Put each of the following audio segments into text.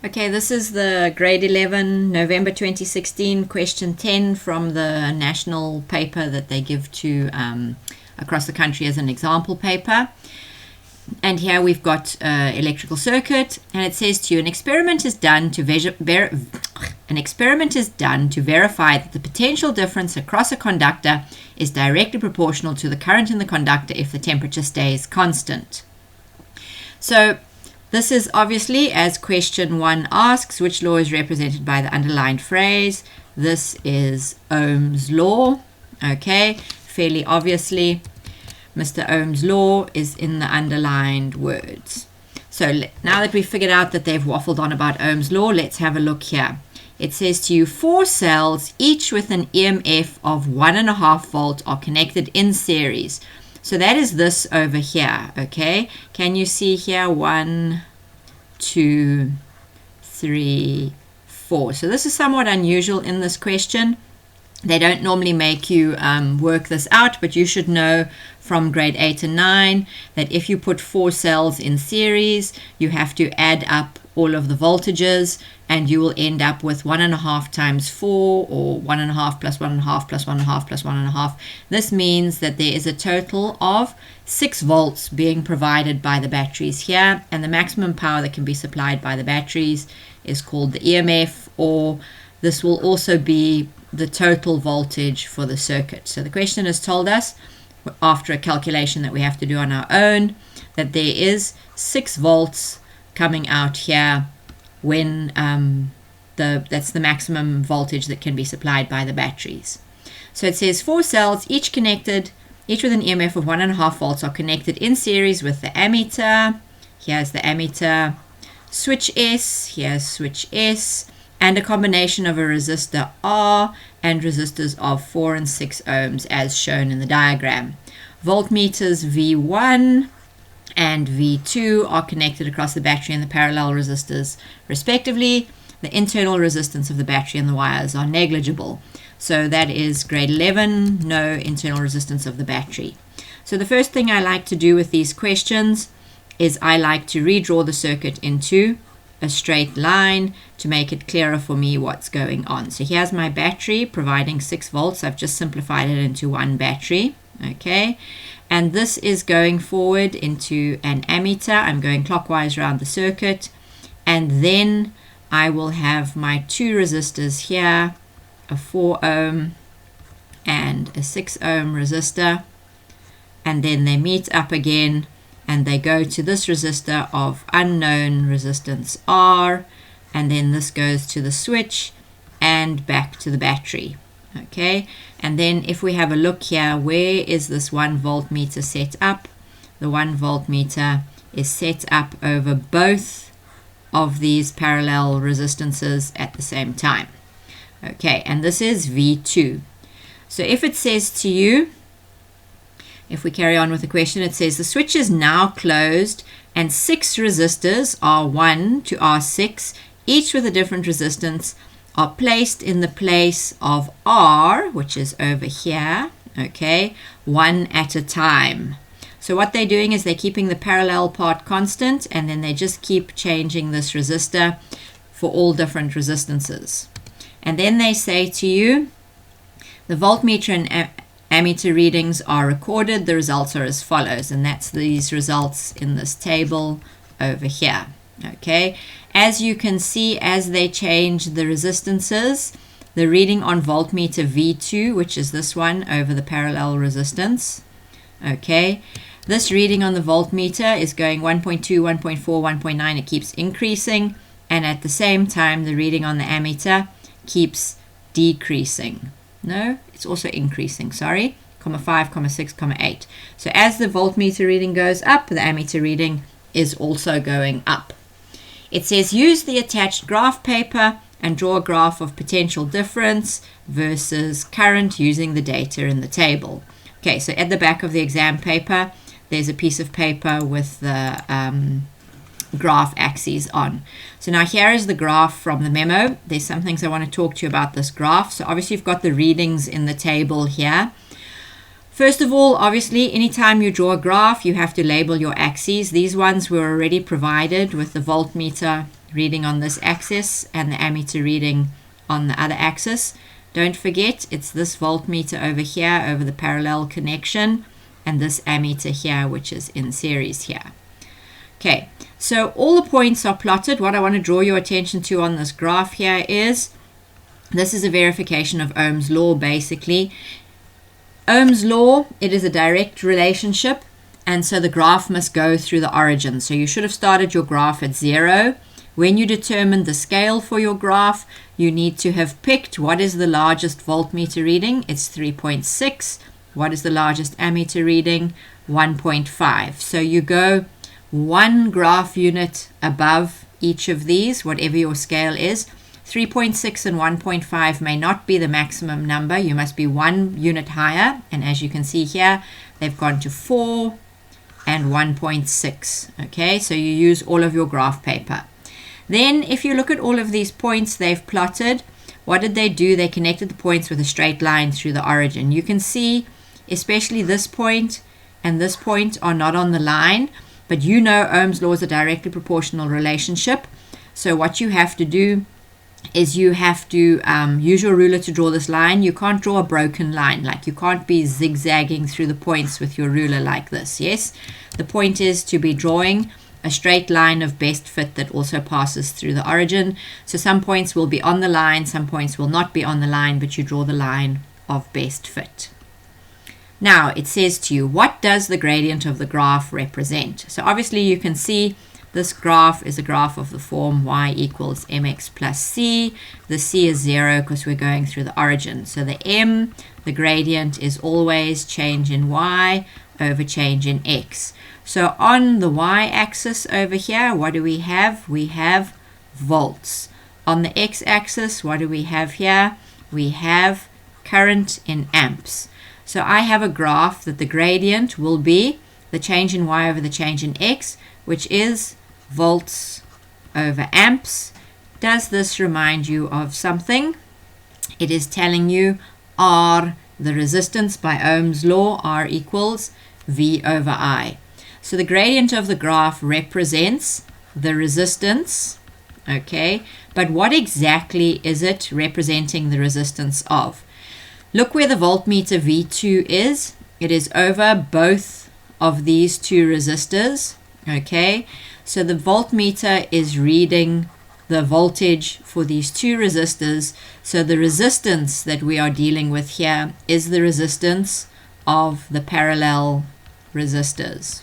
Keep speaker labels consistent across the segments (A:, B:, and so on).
A: Okay, this is the grade 11, November 2016, question 10 from the national paper that they give to across the country as an example paper. And here we've got electrical circuit, and it says to you, an experiment is done to verify that the potential difference across a conductor is directly proportional to the current in the conductor if the temperature stays constant. So this is obviously, as question 1 asks, which law is represented by the underlined phrase. This is Ohm's law. Okay, fairly obviously, Mr. Ohm's law is in the underlined words. So now that we've figured out that they've waffled on about Ohm's law, let's have a look here. It says to you, 4 cells, each with an EMF of 1.5 volt, are connected in series. So that is this over here, okay? Can you see here? 1, 2, 3, 4. So this is somewhat unusual in this question. They don't normally make you work this out, but you should know from grade 8 and 9 that if you put 4 cells in series, you have to add up all of the voltages, and you will end up with 1.5 times 4, or 1.5 plus 1.5 plus 1.5 plus 1.5. This means that there is a total of 6 volts being provided by the batteries here, and the maximum power that can be supplied by the batteries is called the EMF, or this will also be the total voltage for the circuit. So the question has told us, after a calculation that we have to do on our own, that there is 6 volts coming out here when that's the maximum voltage that can be supplied by the batteries. So it says 4 cells, each with an EMF of 1.5 volts, are connected in series with the ammeter. Here's the ammeter. Switch S, here's switch S, and a combination of a resistor R and resistors of 4 and 6 ohms as shown in the diagram. Voltmeters V1 and V2 are connected across the battery and the parallel resistors respectively. The internal resistance of the battery and the wires are negligible. So that is grade 11, no internal resistance of the battery. So the first thing I like to do with these questions is I like to redraw the circuit into a straight line to make it clearer for me what's going on. So here's my battery providing 6 volts. I've just simplified it into one battery. Okay, and this is going forward into an ammeter. I'm going clockwise around the circuit, and then I will have my 2 resistors here, a 4 ohm and a 6 ohm resistor, and then they meet up again and they go to this resistor of unknown resistance R, and then this goes to the switch and back to the battery. Okay, and then if we have a look here, where is this 1 voltmeter set up? The 1 voltmeter is set up over both of these parallel resistances at the same time. Okay, and this is V2. So if it says to you, if we carry on with the question, it says the switch is now closed and 6 resistors, R1 to R6, each with a different resistance, are placed in the place of R, which is over here, okay, one at a time. So what they're doing is they're keeping the parallel part constant, and then they just keep changing this resistor for all different resistances. And then they say to you, the voltmeter and ammeter readings are recorded. The results are as follows, and that's these results in this table over here. Okay, as you can see, as they change the resistances, the reading on voltmeter V2, which is this one over the parallel resistance, okay, this reading on the voltmeter is going 1.2, 1.4, 1.9. It keeps increasing, and at the same time the reading on the ammeter keeps decreasing. No, it's also increasing, sorry, 5, 6, 8. So as the voltmeter reading goes up, the ammeter reading is also going up. It says use the attached graph paper and draw a graph of potential difference versus current using the data in the table. Okay, so at the back of the exam paper, there's a piece of paper with the graph axes on. So now here is the graph from the memo. There's some things I want to talk to you about this graph. So obviously you've got the readings in the table here. First of all, obviously, anytime you draw a graph, you have to label your axes. These ones were already provided with the voltmeter reading on this axis and the ammeter reading on the other axis. Don't forget, it's this voltmeter over here over the parallel connection and this ammeter here, which is in series here. Okay, so all the points are plotted. What I want to draw your attention to on this graph here is this is a verification of Ohm's law, basically. Ohm's law, it is a direct relationship, and so the graph must go through the origin. So you should have started your graph at 0. When you determined the scale for your graph, you need to have picked what is the largest voltmeter reading. It's 3.6. What is the largest ammeter reading? 1.5. So you go one graph unit above each of these, whatever your scale is. 3.6 and 1.5 may not be the maximum number. You must be 1 unit higher. And as you can see here, they've gone to 4 and 1.6. Okay, so you use all of your graph paper. Then if you look at all of these points they've plotted, what did they do? They connected the points with a straight line through the origin. You can see especially this point and this point are not on the line, but you know Ohm's law is a directly proportional relationship. So what you have to do is you have to use your ruler to draw this line. You can't draw a broken line, like you can't be zigzagging through the points with your ruler like this. Yes, the point is to be drawing a straight line of best fit that also passes through the origin. So some points will be on the line, some points will not be on the line, but you draw the line of best fit. Now it says to you, what does the gradient of the graph represent? So obviously you can see this graph is a graph of the form y equals mx plus c. The c is 0 because we're going through the origin. So the m, the gradient, is always change in y over change in x. So on the y-axis over here, what do we have? We have volts. On the x-axis, what do we have here? We have current in amps. So I have a graph that the gradient will be the change in y over the change in x, which is volts over amps. Does this remind you of something? It is telling you R, the resistance by Ohm's law, R equals V over I. So the gradient of the graph represents the resistance, okay, but what exactly is it representing the resistance of? Look where the voltmeter V2 is. It is over both of these two resistors, okay. So the voltmeter is reading the voltage for these two resistors. So the resistance that we are dealing with here is the resistance of the parallel resistors.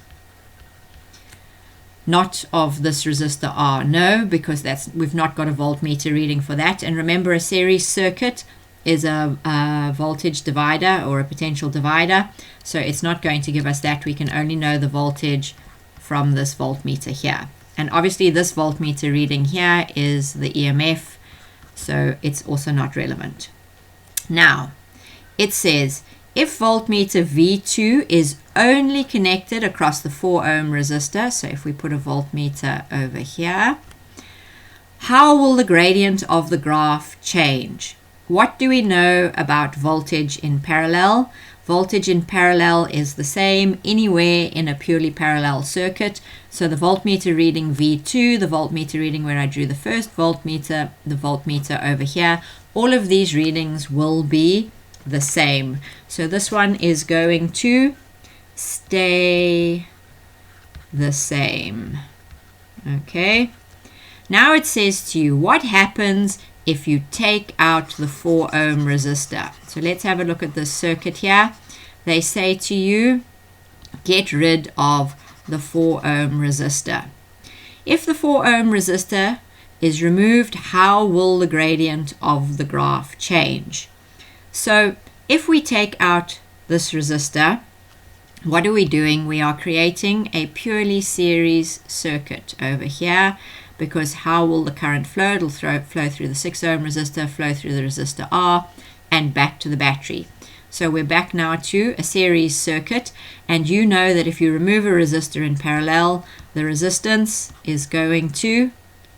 A: Not of this resistor R. No, because we've not got a voltmeter reading for that. And remember, a series circuit is a voltage divider or a potential divider. So it's not going to give us that. We can only know the voltage from this voltmeter here. And obviously this voltmeter reading here is the EMF. So it's also not relevant. Now, it says, if voltmeter V2 is only connected across the 4 ohm resistor, so if we put a voltmeter over here, how will the gradient of the graph change? What do we know about voltage in parallel? Voltage in parallel is the same anywhere in a purely parallel circuit. So the voltmeter reading V2, the voltmeter reading where I drew the first voltmeter, the voltmeter over here, all of these readings will be the same. So this one is going to stay the same. Okay. Now it says to you, what happens if you take out the 4 ohm resistor? So let's have a look at this circuit here. They say to you, get rid of the 4 ohm resistor. If the 4 ohm resistor is removed, how will the gradient of the graph change? So if we take out this resistor, what are we doing? We are creating a purely series circuit over here, because how will the current flow? It'll flow through the 6 ohm resistor, flow through the resistor R, and back to the battery. So we're back now to a series circuit, and you know that if you remove a resistor in parallel, the resistance is going to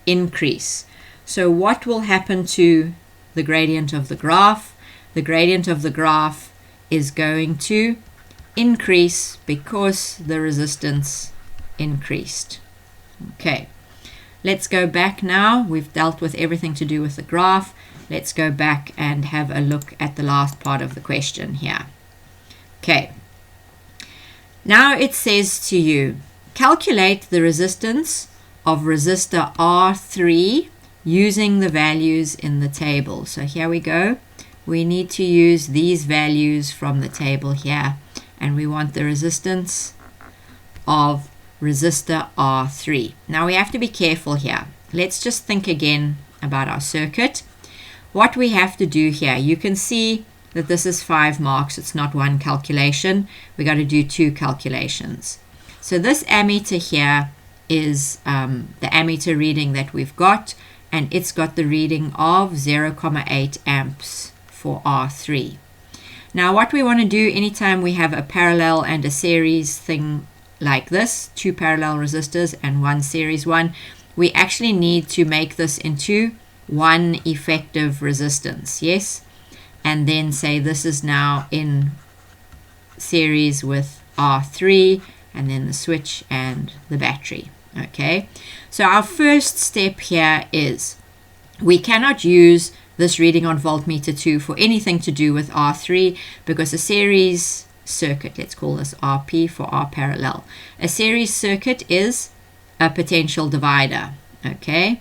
A: increase. So what will happen to the gradient of the graph? The gradient of the graph is going to increase because the resistance increased. Okay. let's go back now. We've dealt with everything to do with the graph. Let's go back and have a look at the last part of the question here. Okay. Now it says to you, calculate the resistance of resistor R3 using the values in the table. So here we go. We need to use these values from the table here, and we want the resistance of resistor R3. Now we have to be careful here. Let's just think again about our circuit. What we have to do here, you can see that this is 5 marks. It's not one calculation. We got to do 2 calculations. So this ammeter here is the ammeter reading that we've got, and it's got the reading of 0.8 amps for R3. Now what we want to do anytime we have a parallel and a series thing like this, 2 parallel resistors and 1 series one, we actually need to make this into one effective resistance, yes? And then say this is now in series with R3, and then the switch and the battery. Okay, so our first step here is we cannot use this reading on voltmeter 2 for anything to do with R3, because a series circuit, let's call this RP for R parallel, a series circuit is a potential divider. Okay,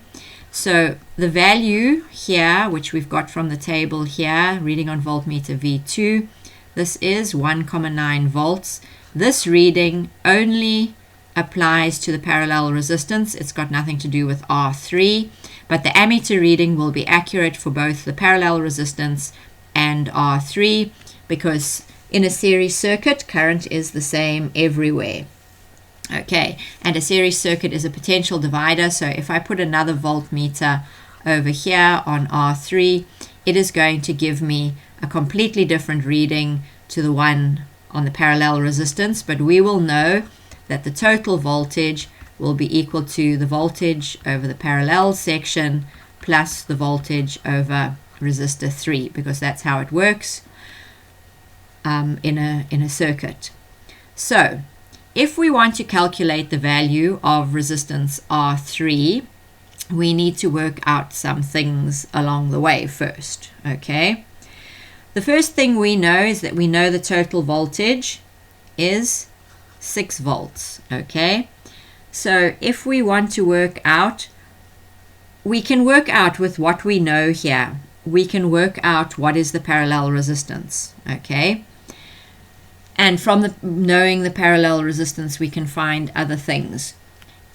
A: so the value here, which we've got from the table here, reading on voltmeter V2, this is 1.9 volts. This reading only applies to the parallel resistance. It's got nothing to do with R3, but the ammeter reading will be accurate for both the parallel resistance and R3, because in a series circuit, current is the same everywhere. Okay, and a series circuit is a potential divider, so if I put another voltmeter over here on R3, it is going to give me a completely different reading to the one on the parallel resistance, but we will know that the total voltage will be equal to the voltage over the parallel section plus the voltage over resistor 3, because that's how it works in a circuit. So if we want to calculate the value of resistance R3, we need to work out some things along the way first. Okay, the first thing we know is that we know the total voltage is 6 volts. Okay, so if we want to work out, we can work out with what we know here. We can work out what is the parallel resistance. Okay, and from knowing the parallel resistance, we can find other things.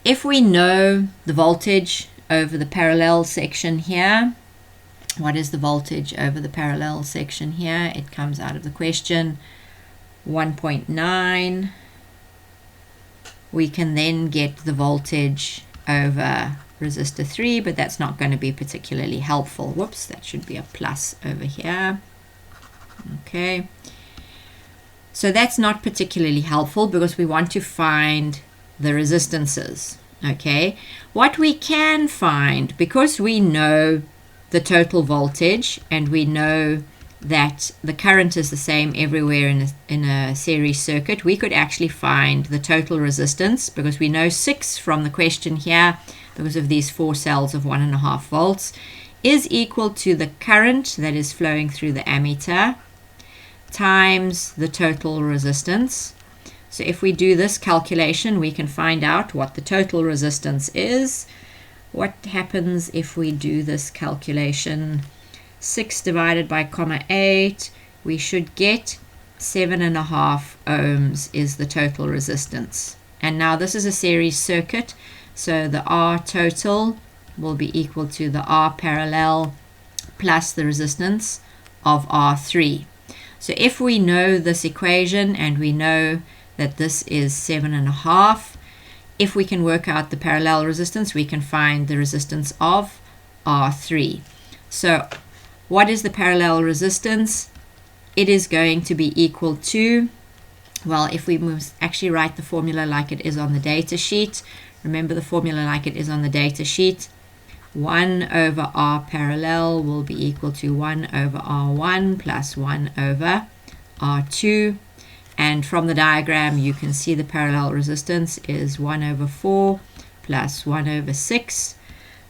A: If we know the voltage over the parallel section here, what is the voltage over the parallel section here? It comes out of the question, 1.9. We can then get the voltage over resistor 3, but that's not going to be particularly helpful. Whoops, that should be a plus over here. Okay, so that's not particularly helpful because we want to find the resistances. Okay, what we can find, because we know the total voltage and we know that the current is the same everywhere in a series circuit, we could actually find the total resistance, because we know 6 from the question here, because of these 4 cells of 1.5 volts, is equal to the current that is flowing through the ammeter times the total resistance. So if we do this calculation, we can find out what the total resistance is. What happens if we do this calculation? 6 divided by 8, we should get 7.5 ohms is the total resistance. And now this is a series circuit, so the R total will be equal to the R parallel plus the resistance of R3. So if we know this equation and we know that this is 7.5, if we can work out the parallel resistance, we can find the resistance of R3. So what is the parallel resistance? It is going to be equal to, well, if we actually write the formula like it is on the data sheet, remember the formula like it is on the data sheet, 1 over R parallel will be equal to 1 over R1 plus 1 over R2. And from the diagram, you can see the parallel resistance is 1 over 4 plus 1 over 6.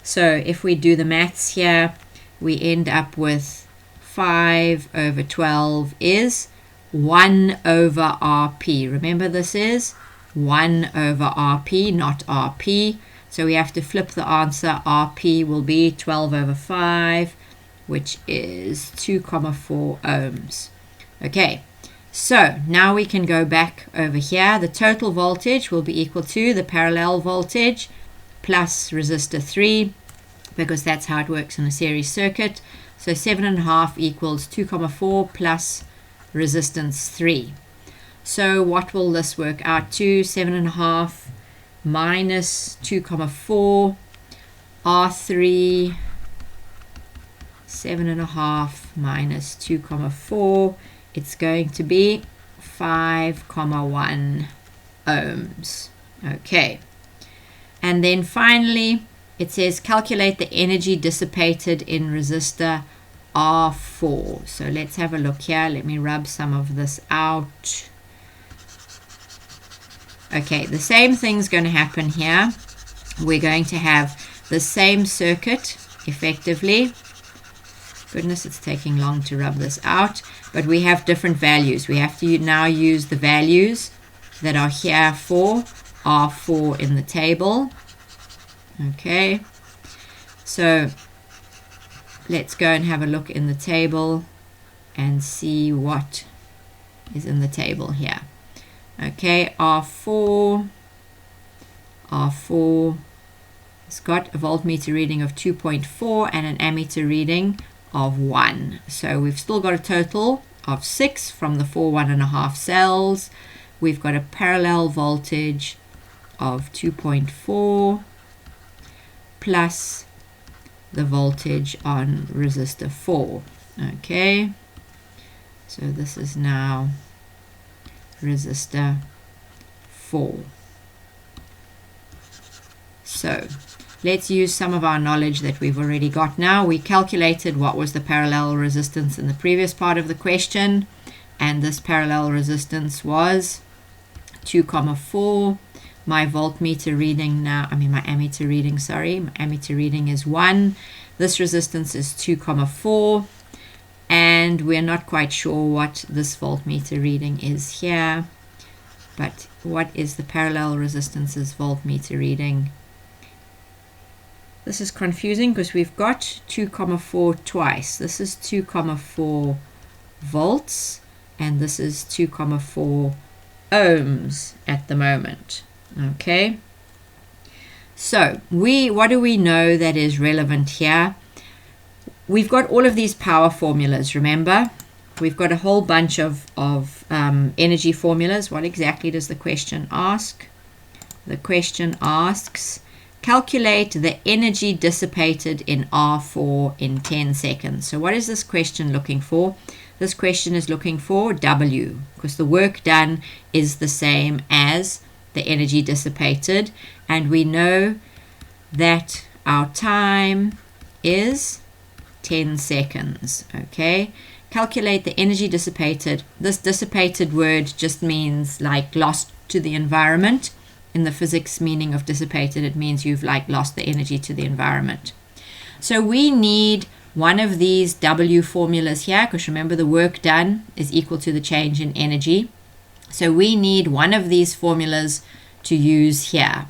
A: So if we do the maths here, we end up with 5 over 12 is 1 over RP. Remember, this is 1 over RP, not RP. So we have to flip the answer. RP will be 12 over 5, which is 2,4 ohms. Okay, so now we can go back over here. The total voltage will be equal to the parallel voltage plus resistor 3, because that's how it works in a series circuit. So 7.5 equals 2,4 plus resistance 3. So what will this work out to? 7.5 minus 2,4 R3, 7.5 minus 2,4, it's going to be 5,1 ohms. Okay, and then finally it says calculate the energy dissipated in resistor R4. So let's have a look here. Let me rub some of this out. Okay, the same thing's going to happen here. We're going to have the same circuit effectively. Goodness, it's taking long to rub this out, but we have different values. We have to now use the values that are here for R4 in the table. Okay, so let's go and have a look in the table and see what is in the table here. Okay, R4 has got a voltmeter reading of 2.4 and an ammeter reading of 1. So we've still got a total of 6 from the 4 1.5 cells. We've got a parallel voltage of 2.4 plus the voltage on resistor 4. Okay, so this is now resistor 4. So let's use some of our knowledge that we've already got now. We calculated what was the parallel resistance in the previous part of the question, and this parallel resistance was 2,4. My voltmeter reading now, my ammeter reading, sorry, my ammeter reading is 1. This resistance is 2,4, and we're not quite sure what this voltmeter reading is here. But what is the parallel resistance's voltmeter reading? This is confusing because we've got 2,4 twice. This is 2,4 volts, and this is 2,4 ohms at the moment. Okay, so what do we know that is relevant here? We've got all of these power formulas, remember? We've got a whole bunch of energy formulas. What exactly does the question ask? The question asks, calculate the energy dissipated in R4 in 10 seconds. So what is this question looking for? This question is looking for W, because the work done is the same as the energy dissipated, and we know that our time is 10 seconds. Okay, calculate the energy dissipated. This dissipated word just means like lost to the environment. In the physics meaning of dissipated, it means you've like lost the energy to the environment. So we need one of these W formulas here, because remember the work done is equal to the change in energy. So we need one of these formulas to use here.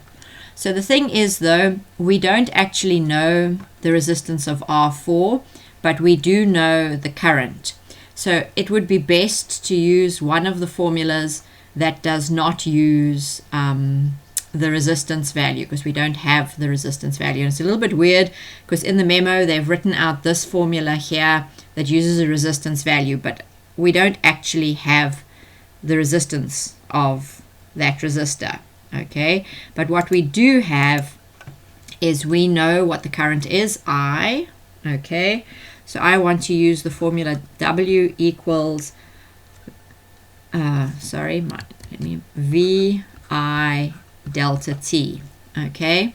A: So the thing is though, we don't actually know the resistance of R4, but we do know the current. So it would be best to use one of the formulas that does not use the resistance value, because we don't have the resistance value. And it's a little bit weird because in the memo they've written out this formula here that uses a resistance value, but we don't actually have the resistance of that resistor. Okay, but what we do have is we know what the current is, I. Okay, so I want to use the formula W equals VI delta T. Okay,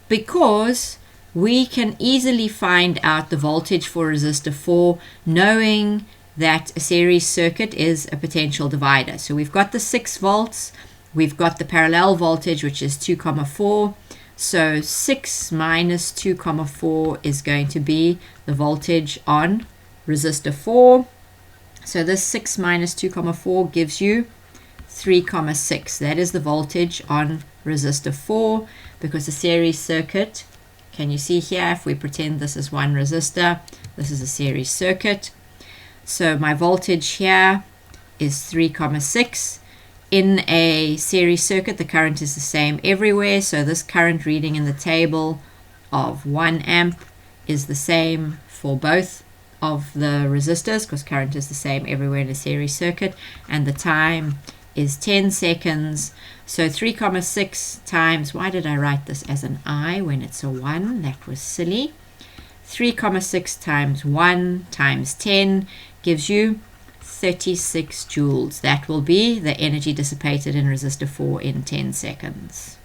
A: because we can easily find out the voltage for resistor 4 knowing that a series circuit is a potential divider. So we've got the 6 volts, we've got the parallel voltage, which is 2,4. So 6 minus 2 comma 4 is going to be the voltage on resistor 4. So this 6 minus 2 comma 4 gives you 3 comma 6. That is the voltage on resistor 4, because the series circuit, can you see here, if we pretend this is one resistor, this is a series circuit. So my voltage here is 3 comma 6. In a series circuit, the current is the same everywhere, so this current reading in the table of 1 amp is the same for both of the resistors, because current is the same everywhere in a series circuit, and the time is 10 seconds. So 3 comma 6 times, why did I write this as an I when it's a 1? That was silly. 3 comma 6 times 1 times 10 gives you 36 joules. That will be the energy dissipated in resistor 4 in 10 seconds.